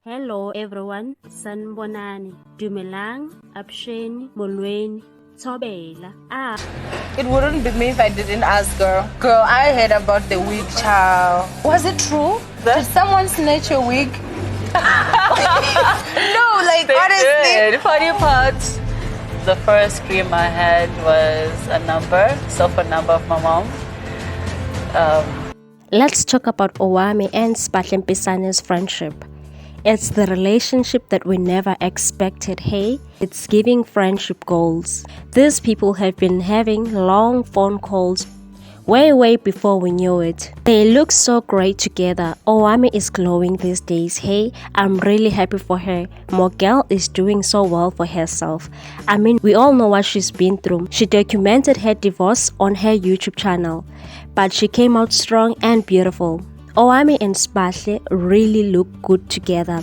Hello everyone, sanibonani, dumelang, absheni, molweni, thobela. It wouldn't be me if I didn't ask, girl. Girl, I heard about the wig, child. Was it true? Did someone snatch your wig? No, like They honestly. did. Funny part, the first cream I had was a number, self-a number of my mom. Let's talk about Owamie and Sbahle Mpisane's friendship. It's the relationship that we never expected, hey? It's giving friendship goals. These people have been having long phone calls way before we knew it. They look so great together. Owamie is glowing these days, hey? I'm really happy for her. Mogel is doing so well for herself. I mean, we all know what she's been through. She documented her divorce on her YouTube channel, but she came out strong and beautiful. Owamie and Sbahle really look good together.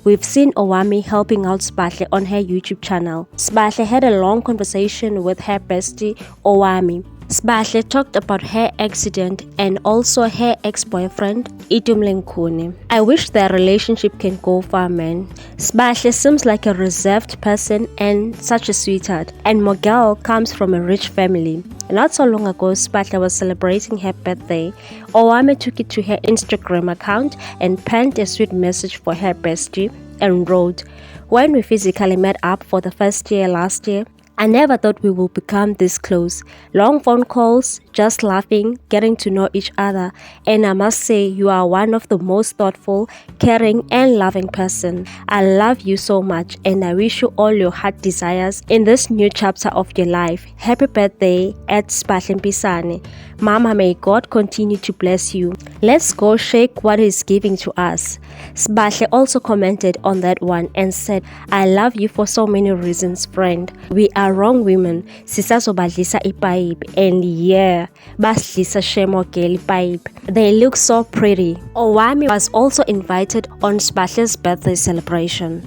We've seen Owamie helping out Sbahle on her YouTube channel. Sbahle had a long conversation with her bestie, Owamie. Sbahle talked about her accident and also her ex-boyfriend, Itumlenkuni. I wish their relationship can go far, man. Sbahle seems like a reserved person and such a sweetheart. And Mogel comes from a rich family. Not so long ago, Sbahle was celebrating her birthday. Owamie took it to her Instagram account and penned a sweet message for her bestie and wrote, "When we physically met up for the first year last year, I never thought we would become this close. Long phone calls, just laughing, getting to know each other. And I must say, you are one of the most thoughtful, caring, and loving person. I love you so much, and I wish you all your heart desires in this new chapter of your life. Happy birthday at Sbahle Mpisane. Mama, may God continue to bless you. Let's go shake what He's giving to us." Sbahle also commented on that one and said, "I love you for so many reasons, friend. We are wrong women. Sisazobadlisa ipipe, and yeah, basidlisa shemogel ipipe." They look so pretty. Owamie was also invited on Sbahle's birthday celebration.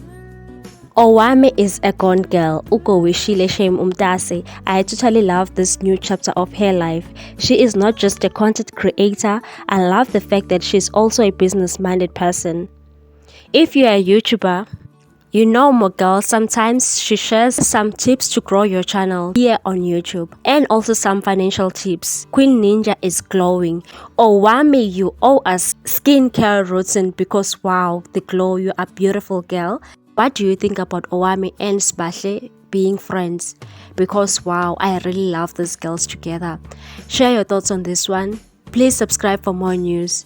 Owamie is a gone girl. Ukowishile Shem Umtase. I totally love this new chapter of her life. She is not just a content creator. I love the fact that she's also a business-minded person. If you're a YouTuber, you know Mogel, sometimes she shares some tips to grow your channel here on YouTube and also some financial tips. Queen Ninja is glowing. Owamie, you owe us skincare routine because wow, the glow, you are beautiful girl. What do you think about Owamie and Sbahle being friends? Because wow, I really love these girls together. Share your thoughts on this one. Please subscribe for more news.